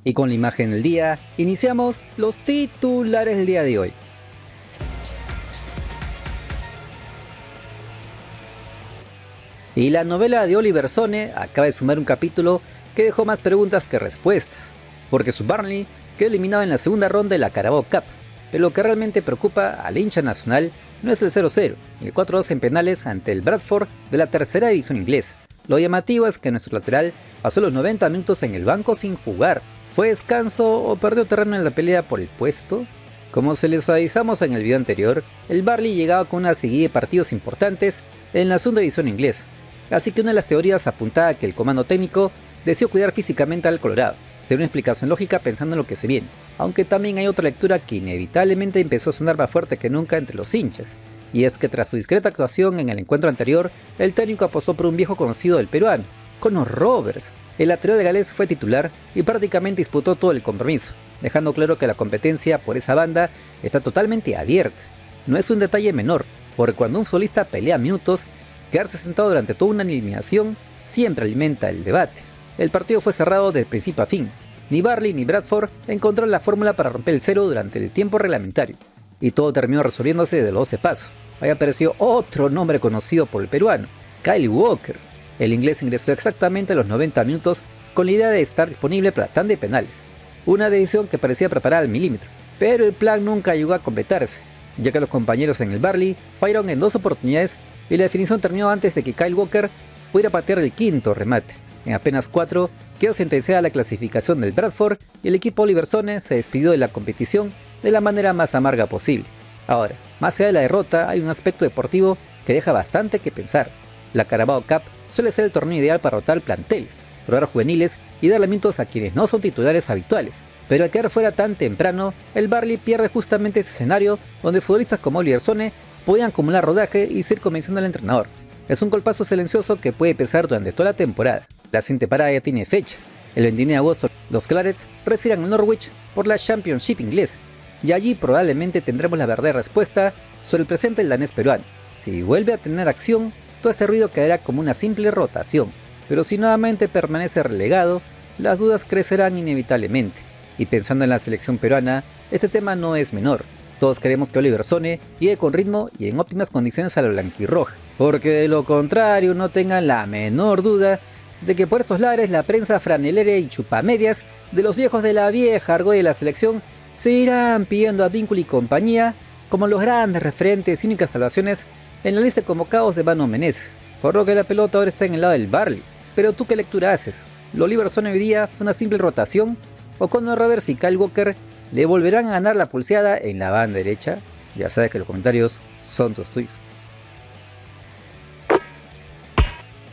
Y con la imagen del día, iniciamos los titulares del día de hoy. Y la novela de Oliver Sone acaba de sumar un capítulo que dejó más preguntas que respuestas, porque su Burnley quedó eliminado en la segunda ronda de la Carabao Cup, pero lo que realmente preocupa al hincha nacional no es el 0-0, ni el 4-2 en penales ante el Bradford de la tercera división inglesa. Lo llamativo es que nuestro lateral pasó los 90 minutos en el banco sin jugar. ¿Fue descanso o perdió terreno en la pelea por el puesto? Como se les avisamos en el video anterior, el Burnley llegaba con una seguida de partidos importantes en la segunda división inglesa, así que una de las teorías apuntaba a que el comando técnico decidió cuidar físicamente al Colorado. Sería una explicación lógica pensando en lo que se viene, aunque también hay otra lectura que inevitablemente empezó a sonar más fuerte que nunca entre los hinchas, y es que tras su discreta actuación en el encuentro anterior, el técnico apostó por un viejo conocido del peruano, Connor Roberts. El lateral de Gales fue titular y prácticamente disputó todo el compromiso, dejando claro que la competencia por esa banda está totalmente abierta. No es un detalle menor, porque cuando un futbolista pelea minutos, quedarse sentado durante toda una eliminación siempre alimenta el debate. El partido fue cerrado de principio a fin. Ni Burnley ni Bradford encontraron la fórmula para romper el cero durante el tiempo reglamentario, y todo terminó resolviéndose de los 12 pasos. Ahí apareció otro nombre conocido por el peruano, Kyle Walker. El inglés ingresó exactamente a los 90 minutos con la idea de estar disponible para la tanda de penales, una decisión que parecía preparada al milímetro, pero el plan nunca llegó a completarse, ya que los compañeros en el Burnley fallaron en 2 oportunidades y la definición terminó antes de que Kyle Walker pudiera patear el quinto remate. En apenas 4 quedó sentenciada la clasificación del Bradford y el equipo Oliver Sone se despidió de la competición de la manera más amarga posible. Ahora, más allá de la derrota, hay un aspecto deportivo que deja bastante que pensar. La Carabao Cup suele ser el torneo ideal para rotar planteles, probar juveniles y darle minutos a quienes no son titulares habituales, pero al quedar fuera tan temprano, el Burnley pierde justamente ese escenario donde futbolistas como Oliver Sone podían acumular rodaje y seguir convenciendo al entrenador. Es un golpazo silencioso que puede pesar durante toda la temporada. La siguiente parada ya tiene fecha. El 29 de agosto, los Clarets recibirán al Norwich por la Championship inglesa, y allí probablemente tendremos la verdadera respuesta sobre el presente del danés peruano. Si vuelve a tener acción, todo este ruido quedará como una simple rotación, pero si nuevamente permanece relegado, las dudas crecerán inevitablemente. Y pensando en la selección peruana, este tema no es menor. Todos queremos que Oliver Sone llegue con ritmo y en óptimas condiciones a la blanquirroja, porque de lo contrario no tengan la menor duda de que por estos lares la prensa franelera y chupamedias de los viejos de la vieja argolla de la selección seguirán pidiendo a Víncula y compañía como los grandes referentes y únicas salvaciones en la lista de convocados de Manu Menezes, por lo que la pelota ahora está en el lado del Burnley. Pero ¿tú qué lectura haces? ¿Lo Oliver Sone hoy día fue una simple rotación? ¿O Connor Roberts y Kyle Walker le volverán a ganar la pulseada en la banda derecha? Ya sabes que los comentarios son todos tuyos.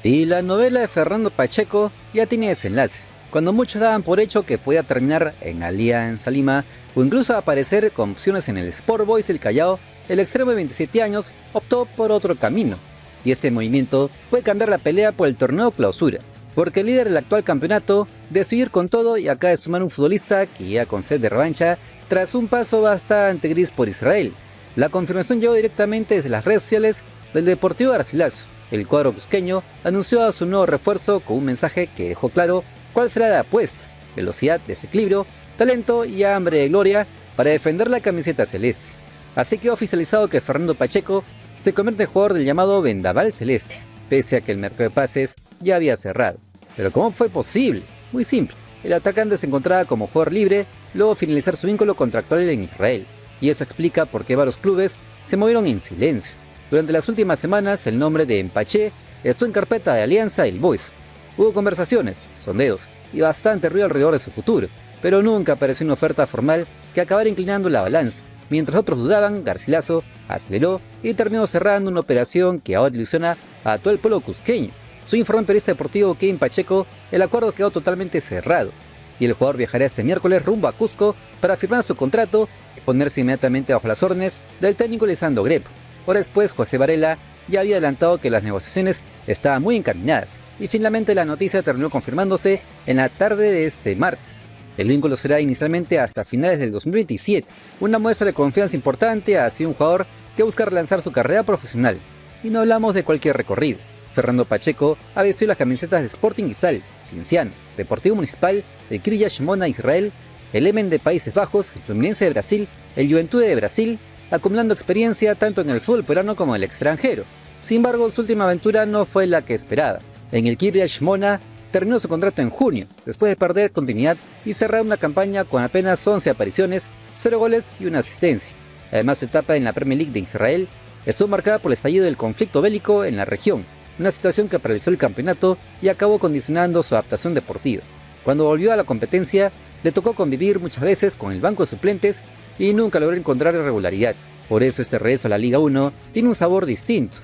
Y la novela de Fernando Pacheco ya tiene desenlace. Cuando muchos daban por hecho que podía terminar en Alianza Lima o incluso aparecer con opciones en el Sport Boys del Callao, el extremo de 27 años optó por otro camino. Y este movimiento puede cambiar la pelea por el torneo clausura, porque el líder del actual campeonato decidió ir con todo y acaba de sumar un futbolista que llega con sed de revancha tras un paso bastante gris por Israel. La confirmación llegó directamente desde las redes sociales del Deportivo Garcilaso. El cuadro cusqueño anunció a su nuevo refuerzo con un mensaje que dejó claro cuál será la apuesta: velocidad, desequilibrio, talento y hambre de gloria para defender la camiseta celeste. Así quedó oficializado que Fernando Pacheco se convierte en jugador del llamado Vendaval Celeste, pese a que el mercado de pases ya había cerrado. Pero ¿cómo fue posible? Muy simple. El atacante se encontraba como jugador libre luego de finalizar su vínculo contractual en Israel, y eso explica por qué varios clubes se movieron en silencio. Durante las últimas semanas, el nombre de Empaché estuvo en carpeta de Alianza y el Boys. Hubo conversaciones, sondeos y bastante ruido alrededor de su futuro, pero nunca apareció una oferta formal que acabara inclinando la balanza. Mientras otros dudaban, Garcilaso aceleró y terminó cerrando una operación que ahora ilusiona a todo el pueblo cusqueño. Según informó el periodista deportivo Kevin Pacheco, el acuerdo quedó totalmente cerrado y el jugador viajará este miércoles rumbo a Cusco para firmar su contrato y ponerse inmediatamente bajo las órdenes del técnico Lisandro Grepo. Horas después, José Varela ya había adelantado que las negociaciones estaban muy encaminadas y finalmente la noticia terminó confirmándose en la tarde de este martes. El vínculo será inicialmente hasta finales del 2027, una muestra de confianza importante hacia un jugador que busca relanzar su carrera profesional. Y no hablamos de cualquier recorrido. Fernando Pacheco ha vestido las camisetas de Sporting Cristal, Cienciano, Deportivo Municipal el Krylia Shmona Israel, el Emmen de Países Bajos, el Fluminense de Brasil, el Juventude de Brasil, acumulando experiencia tanto en el fútbol peruano como en el extranjero. Sin embargo, su última aventura no fue la que esperaba. En el Krylia Shmona terminó su contrato en junio, después de perder continuidad y cerrar una campaña con apenas 11 apariciones, 0 goles y una asistencia. Además, su etapa en la Premier League de Israel estuvo marcada por el estallido del conflicto bélico en la región, una situación que paralizó el campeonato y acabó condicionando su adaptación deportiva. Cuando volvió a la competencia, le tocó convivir muchas veces con el banco de suplentes y nunca logró encontrar regularidad. Por eso este regreso a la Liga 1 tiene un sabor distinto.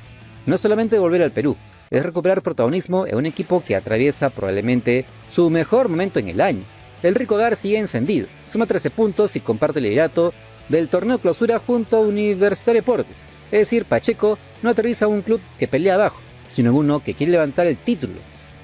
No es solamente volver al Perú, es recuperar protagonismo en un equipo que atraviesa probablemente su mejor momento en el año. El Rico Hogar sigue encendido, suma 13 puntos y comparte el liderato del torneo clausura junto a Universitario Deportes. Es decir, Pacheco no aterriza a un club que pelea abajo, sino en uno que quiere levantar el título.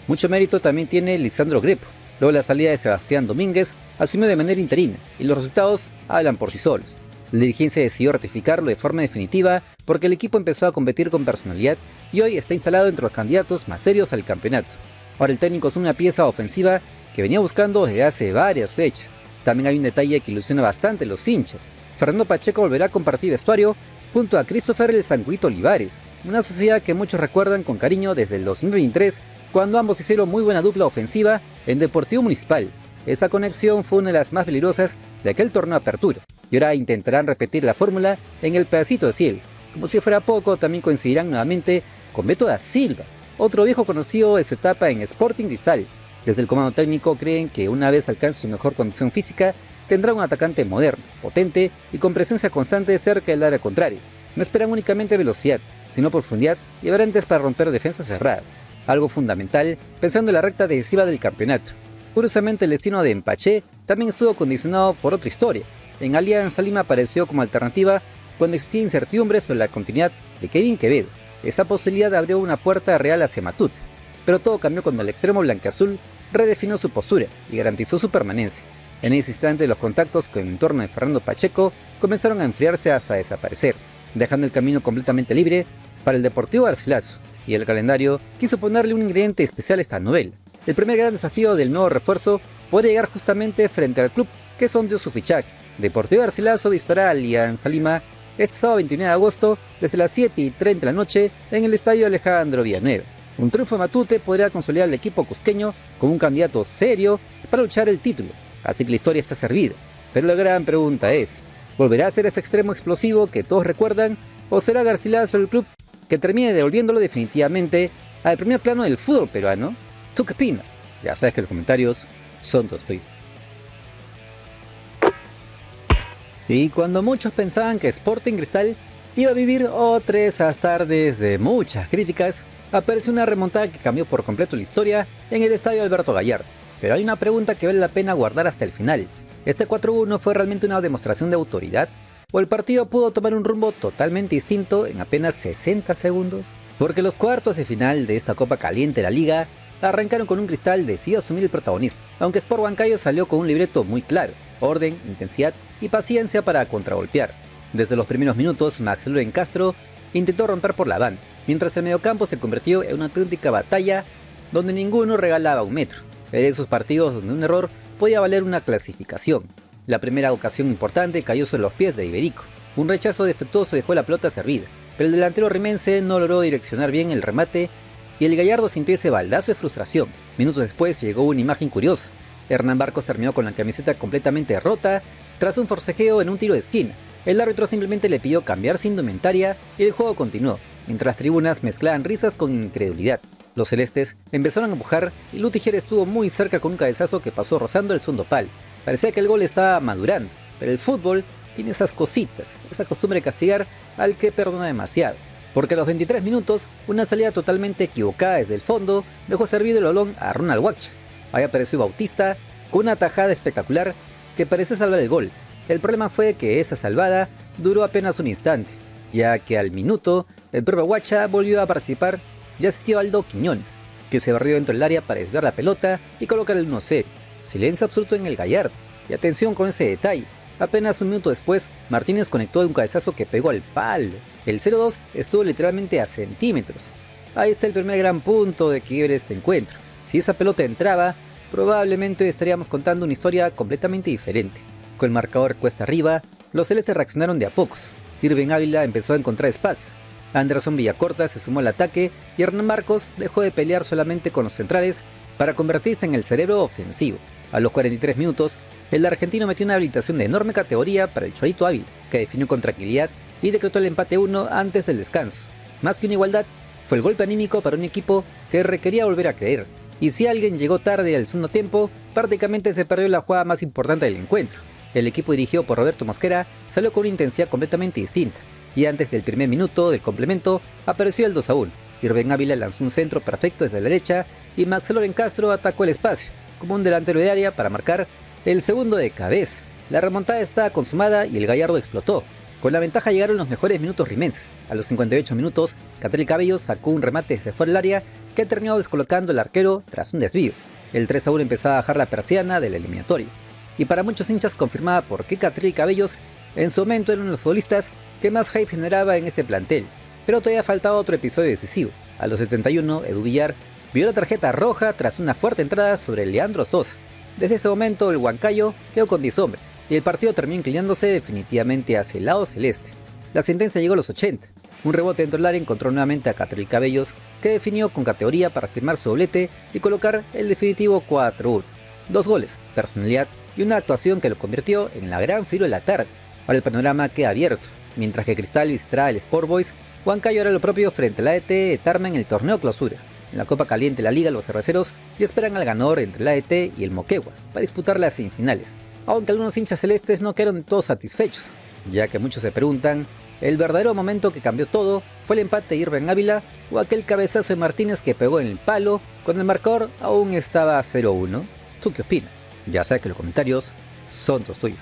Mucho mérito también tiene Lisandro Grepo. Luego la salida de Sebastián Domínguez asumió de manera interina y los resultados hablan por sí solos. La dirigencia decidió ratificarlo de forma definitiva porque el equipo empezó a competir con personalidad y hoy está instalado entre los candidatos más serios al campeonato. Ahora el técnico es una pieza ofensiva que venía buscando desde hace varias fechas. También hay un detalle que ilusiona bastante a los hinchas. Fernando Pacheco volverá a compartir vestuario junto a Christopher el Sanguito Olivares, una sociedad que muchos recuerdan con cariño desde el 2023, cuando ambos hicieron muy buena dupla ofensiva en Deportivo Municipal. Esa conexión fue una de las más peligrosas de aquel torneo Apertura, y ahora intentarán repetir la fórmula en el pedacito de cielo. Como si fuera poco, también coincidirán nuevamente con Beto da Silva, otro viejo conocido de su etapa en Sporting Cristal. Desde el comando técnico creen que una vez alcance su mejor condición física, tendrá un atacante moderno, potente y con presencia constante cerca del área contraria. No esperan únicamente velocidad, sino profundidad y variantes para romper defensas cerradas, algo fundamental pensando en la recta decisiva del campeonato. Curiosamente, el destino de Empaché también estuvo condicionado por otra historia. En Alianza Lima apareció como alternativa cuando existía incertidumbre sobre la continuidad de Kevin Quevedo. Esa posibilidad abrió una puerta real hacia Matute, pero todo cambió cuando el extremo blanquiazul redefinió su postura y garantizó su permanencia. En ese instante, los contactos con el entorno de Fernando Pacheco comenzaron a enfriarse hasta desaparecer, dejando el camino completamente libre para el Deportivo Garcilaso, y el calendario quiso ponerle un ingrediente especial a esta novela. El primer gran desafío del nuevo refuerzo puede llegar justamente frente al club que sondeó su fichaje. Deportivo Garcilaso visitará a Alianza Lima este sábado 29 de agosto desde las 7:30 de la noche en el Estadio Alejandro Villanueva. Un triunfo de Matute podría consolidar al equipo cusqueño como un candidato serio para luchar el título, así que la historia está servida. Pero la gran pregunta es, ¿volverá a ser ese extremo explosivo que todos recuerdan o será Garcilaso el club que termine devolviéndolo definitivamente al primer plano del fútbol peruano? ¿Tú qué opinas? Ya sabes que los comentarios son todos tuyos. Y cuando muchos pensaban que Sporting Cristal iba a vivir otras tardes de muchas críticas, apareció una remontada que cambió por completo la historia en el estadio Alberto Gallardo. Pero hay una pregunta que vale la pena guardar hasta el final. ¿Este 4-1 fue realmente una demostración de autoridad? ¿O el partido pudo tomar un rumbo totalmente distinto en apenas 60 segundos? Porque los cuartos de final de esta Copa Caliente de la Liga arrancaron con un Cristal decidido asumir el protagonismo, aunque Sport Huancayo salió con un libreto muy claro: orden, intensidad y paciencia para contragolpear. Desde los primeros minutos, Max Loren Castro intentó romper por la banda, mientras el mediocampo se convirtió en una auténtica batalla donde ninguno regalaba un metro. Era esos partidos donde un error podía valer una clasificación. La primera ocasión importante cayó sobre los pies de Iberico. Un rechazo defectuoso dejó la pelota servida, pero el delantero rimense no logró direccionar bien el remate y el Gallardo sintió ese baldazo de frustración. Minutos después llegó una imagen curiosa. Hernán Barcos terminó con la camiseta completamente rota tras un forcejeo en un tiro de esquina. El árbitro simplemente le pidió cambiarse indumentaria y el juego continuó, mientras las tribunas mezclaban risas con incredulidad. Los celestes empezaron a empujar y Lutiger estuvo muy cerca con un cabezazo que pasó rozando el segundo palo. Parecía que el gol estaba madurando, pero el fútbol tiene esas cositas, esa costumbre de castigar al que perdona demasiado. Porque a los 23 minutos, una salida totalmente equivocada desde el fondo dejó servido el balón a Ronald Wacha. Ahí apareció Bautista con una tajada espectacular que parecía salvar el gol. El problema fue que esa salvada duró apenas un instante, ya que al minuto el propio Wacha volvió a participar y asistió Aldo Quiñones, que se barrió dentro del área para desviar la pelota y colocar el 1-0. Silencio absoluto en el Gallardo. Y atención con ese detalle. Apenas un minuto después, Martínez conectó de un cabezazo que pegó al palo. El 0-2 estuvo literalmente a centímetros. Ahí está el primer gran punto de quiebre de este encuentro. Si esa pelota entraba, probablemente estaríamos contando una historia completamente diferente. Con el marcador cuesta arriba, los celestes reaccionaron de a pocos. Irving Ávila empezó a encontrar espacios. Anderson Villacorta se sumó al ataque y Hernán Marcos dejó de pelear solamente con los centrales para convertirse en el cerebro ofensivo. A los 43 minutos, el argentino metió una habilitación de enorme categoría para el Chorito Ávila, que definió con tranquilidad y decretó el empate 1 antes del descanso. Más que una igualdad, fue el golpe anímico para un equipo que requería volver a creer. Y si alguien llegó tarde al segundo tiempo, prácticamente se perdió la jugada más importante del encuentro. El equipo dirigido por Roberto Mosquera salió con una intensidad completamente distinta, y antes del primer minuto del complemento apareció el 2-1. Irving Ávila lanzó un centro perfecto desde la derecha y Max Loren Castro atacó el espacio, como un delantero de área para marcar el segundo de cabeza. La remontada estaba consumada y el Gallardo explotó. Con la ventaja llegaron los mejores minutos rimenses. A los 58 minutos, Catriel Cabellos sacó un remate desde fuera del área que terminó descolocando al arquero tras un desvío. El 3-1 empezaba a bajar la persiana de la eliminatoria. Y para muchos hinchas confirmaba por qué Catriel Cabellos en su momento era uno de los futbolistas que más hype generaba en este plantel. Pero todavía faltaba otro episodio decisivo. A los 71, Edu Villar vio la tarjeta roja tras una fuerte entrada sobre Leandro Sosa. Desde ese momento el Huancayo quedó con 10 hombres y el partido terminó inclinándose definitivamente hacia el lado celeste. La sentencia llegó a los 80. Un rebote dentro del área encontró nuevamente a Catriel Cabellos, que definió con categoría para firmar su doblete y colocar el definitivo 4-1. 2 goles, personalidad y una actuación que lo convirtió en la gran figura de la tarde. Ahora el panorama queda abierto. Mientras que Cristal visitará el Sport Boys, Huancayo hará lo propio frente al AET de Tarma en el torneo clausura. En la Copa Caliente de la Liga, los cerveceros ya esperan al ganador entre el AET y el Moquegua para disputar las semifinales. Aunque algunos hinchas celestes no quedaron todos satisfechos, ya que muchos se preguntan, ¿el verdadero momento que cambió todo fue el empate de Irving Ávila o aquel cabezazo de Martínez que pegó en el palo cuando el marcador aún estaba 0-1? ¿Tú qué opinas? Ya sabes que los comentarios son todos tuyos.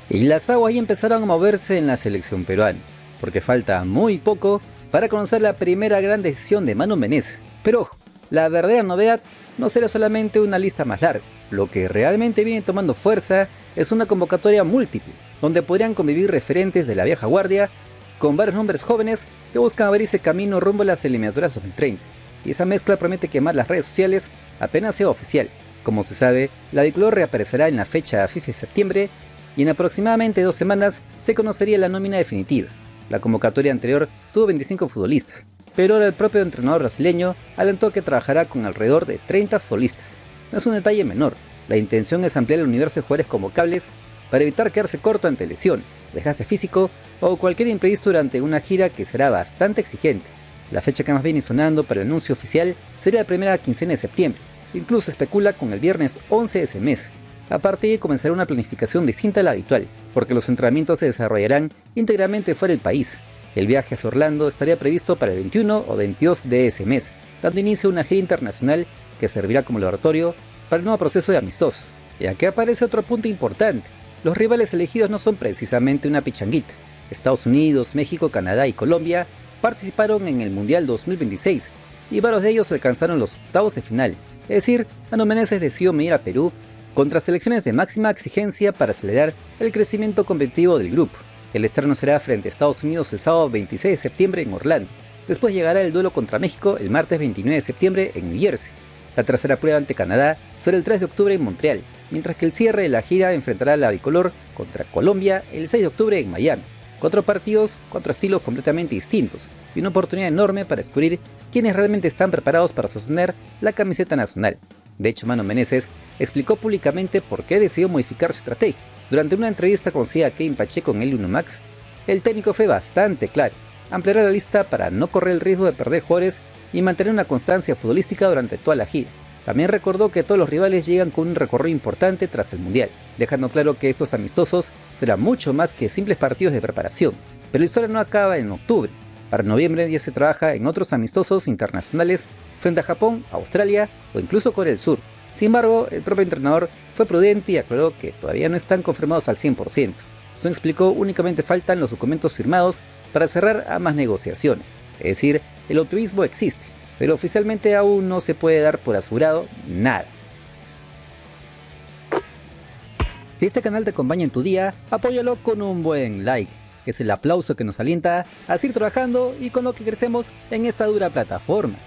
Y las aguas ya empezaron a moverse en la selección peruana, porque falta muy poco para conocer la primera gran decisión de Manu Menezes. Pero ojo, la verdadera novedad no será solamente una lista más larga. Lo que realmente viene tomando fuerza es una convocatoria múltiple, donde podrían convivir referentes de la vieja guardia con varios nombres jóvenes que buscan abrirse camino rumbo a las eliminatorias 2030. Y esa mezcla promete quemar las redes sociales apenas sea oficial. Como se sabe, la bicolor reaparecerá en la fecha FIFA de septiembre y en aproximadamente 2 semanas se conocería la nómina definitiva. La convocatoria anterior tuvo 25 futbolistas, pero ahora el propio entrenador brasileño alentó que trabajará con alrededor de 30 futbolistas. No es un detalle menor, la intención es ampliar el universo de jugadores convocables para evitar quedarse corto ante lesiones, desgaste físico o cualquier imprevisto durante una gira que será bastante exigente. La fecha que más viene sonando para el anuncio oficial sería la primera quincena de septiembre, incluso especula con el viernes 11 de ese mes. A partir comenzará una planificación distinta a la habitual, porque los entrenamientos se desarrollarán íntegramente fuera del país. El viaje a Orlando estaría previsto para el 21 o 22 de ese mes, dando inicio a una gira internacional que servirá como laboratorio para el nuevo proceso de amistoso. Y aquí aparece otro punto importante. Los rivales elegidos no son precisamente una pichanguita. Estados Unidos, México, Canadá y Colombia participaron en el Mundial 2026 y varios de ellos alcanzaron los octavos de final. Es decir, Manu Menezes decidió medir a Perú contra selecciones de máxima exigencia para acelerar el crecimiento competitivo del grupo. El estreno será frente a Estados Unidos el sábado 26 de septiembre en Orlando. Después llegará el duelo contra México el martes 29 de septiembre en New Jersey. La tercera prueba ante Canadá será el 3 de octubre en Montreal, mientras que el cierre de la gira enfrentará a la bicolor contra Colombia el 6 de octubre en Miami. 4 partidos, 4 estilos completamente distintos y una oportunidad enorme para descubrir quiénes realmente están preparados para sostener la camiseta nacional. De hecho, Manu Menezes explicó públicamente por qué decidió modificar su estrategia. Durante una entrevista concedida a Kevin Pacheco en el 1 Max, el técnico fue bastante claro. Ampliará la lista para no correr el riesgo de perder jugadores y mantener una constancia futbolística durante toda la gira. También recordó que todos los rivales llegan con un recorrido importante tras el Mundial, dejando claro que estos amistosos serán mucho más que simples partidos de preparación. Pero la historia no acaba en octubre. Para noviembre ya se trabaja en otros amistosos internacionales frente a Japón, Australia o incluso Corea del Sur. Sin embargo, el propio entrenador fue prudente y aclaró que todavía no están confirmados al 100%. Según explicó, únicamente faltan los documentos firmados para cerrar ambas negociaciones. Es decir, el optimismo existe, pero oficialmente aún no se puede dar por asegurado nada. Si este canal te acompaña en tu día, apóyalo con un buen like. Es el aplauso que nos alienta a seguir trabajando y con lo que crecemos en esta dura plataforma.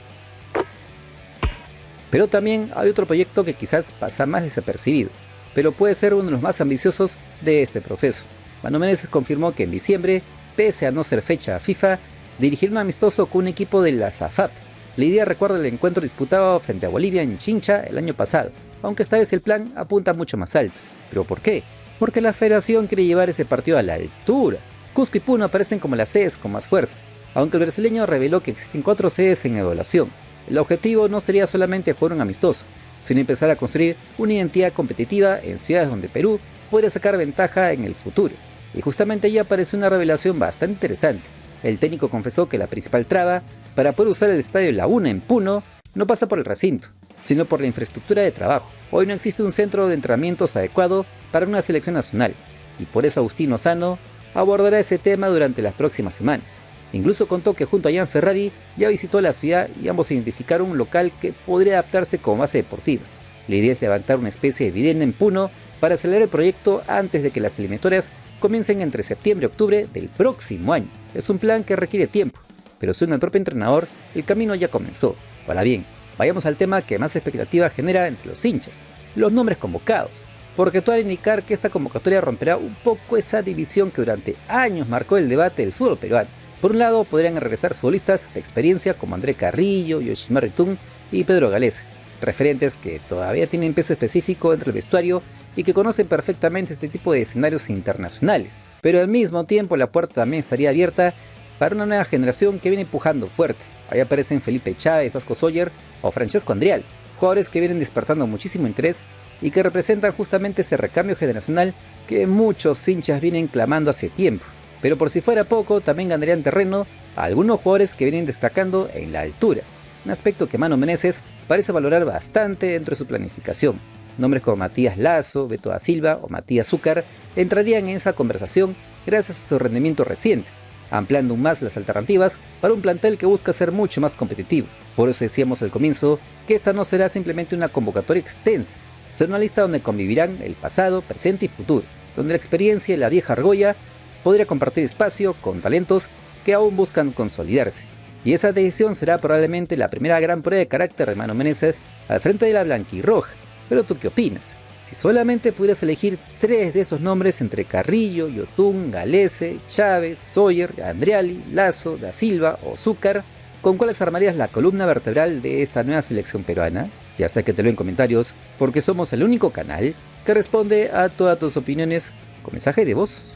Pero también hay otro proyecto que quizás pasa más desapercibido, pero puede ser uno de los más ambiciosos de este proceso. Mano Menezes confirmó que en diciembre, pese a no ser fecha FIFA, dirigirá un amistoso con un equipo de la SAFAP. La idea recuerda el encuentro disputado frente a Bolivia en Chincha el año pasado, aunque esta vez el plan apunta mucho más alto. ¿Pero por qué? Porque la federación quiere llevar ese partido a la altura. Cusco y Puno aparecen como las sedes con más fuerza, aunque el brasileño reveló que existen 4 sedes en evaluación. El objetivo no sería solamente jugar un amistoso, sino empezar a construir una identidad competitiva en ciudades donde Perú podría sacar ventaja en el futuro. Y justamente allí apareció una revelación bastante interesante. El técnico confesó que la principal traba para poder usar el estadio Laguna en Puno no pasa por el recinto, sino por la infraestructura de trabajo. Hoy no existe un centro de entrenamientos adecuado para una selección nacional, y por eso Agustín Lozano abordará ese tema durante las próximas semanas. Incluso contó que junto a Ian Ferrari ya visitó la ciudad y ambos identificaron un local que podría adaptarse como base deportiva. La idea es levantar una especie de vivienda en Puno para acelerar el proyecto antes de que las eliminatorias comiencen entre septiembre y octubre del próximo año. Es un plan que requiere tiempo, pero según el propio entrenador, el camino ya comenzó. Ahora bien, vayamos al tema que más expectativa genera entre los hinchas, los nombres convocados, porque todo al indicar que esta convocatoria romperá un poco esa división que durante años marcó el debate del fútbol peruano. Por un lado, podrían regresar futbolistas de experiencia como André Carrillo, Yoshimar Yotun y Pedro Galese, referentes que todavía tienen peso específico entre el vestuario y que conocen perfectamente este tipo de escenarios internacionales. Pero al mismo tiempo la puerta también estaría abierta para una nueva generación que viene empujando fuerte. Ahí aparecen Felipe Chávez, Vasco Sawyer o Francesco Andrial, jugadores que vienen despertando muchísimo interés y que representan justamente ese recambio generacional que muchos hinchas vienen clamando hace tiempo. Pero por si fuera poco, también ganarían terreno a algunos jugadores que vienen destacando en la altura, un aspecto que Mano Menezes parece valorar bastante dentro de su planificación. Nombres como Matías Lazo, Beto da Silva o Matías Zúcar entrarían en esa conversación gracias a su rendimiento reciente, ampliando aún más las alternativas para un plantel que busca ser mucho más competitivo. Por eso decíamos al comienzo que esta no será simplemente una convocatoria extensa, será una lista donde convivirán el pasado, presente y futuro, donde la experiencia y la vieja argolla podría compartir espacio con talentos que aún buscan consolidarse. Y esa decisión será probablemente la primera gran prueba de carácter de Mano Menezes al frente de la blanquirroja. Pero ¿tú qué opinas? Si solamente pudieras elegir 3 de esos nombres entre Carrillo, Yotun, Galese, Chávez, Sawyer, Andriali, Lazo, da Silva o Zúcar, ¿con cuáles armarías la columna vertebral de esta nueva selección peruana? Ya sé que te lo en comentarios, porque somos el único canal que responde a todas tus opiniones con mensaje de voz.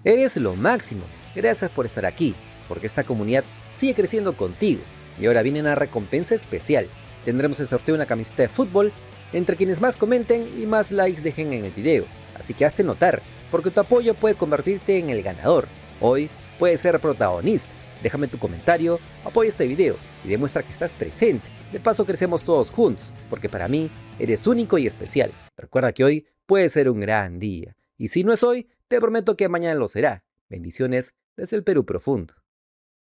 Eres lo máximo, gracias por estar aquí, porque esta comunidad sigue creciendo contigo. Y ahora viene una recompensa especial. Tendremos el sorteo de una camiseta de fútbol entre quienes más comenten y más likes dejen en el video. Así que hazte notar, porque tu apoyo puede convertirte en el ganador. Hoy puedes ser protagonista. Déjame tu comentario, apoya este video y demuestra que estás presente. De paso crecemos todos juntos, porque para mí eres único y especial. Recuerda que hoy puede ser un gran día. Y si no es hoy, te prometo que mañana lo será. Bendiciones desde el Perú profundo.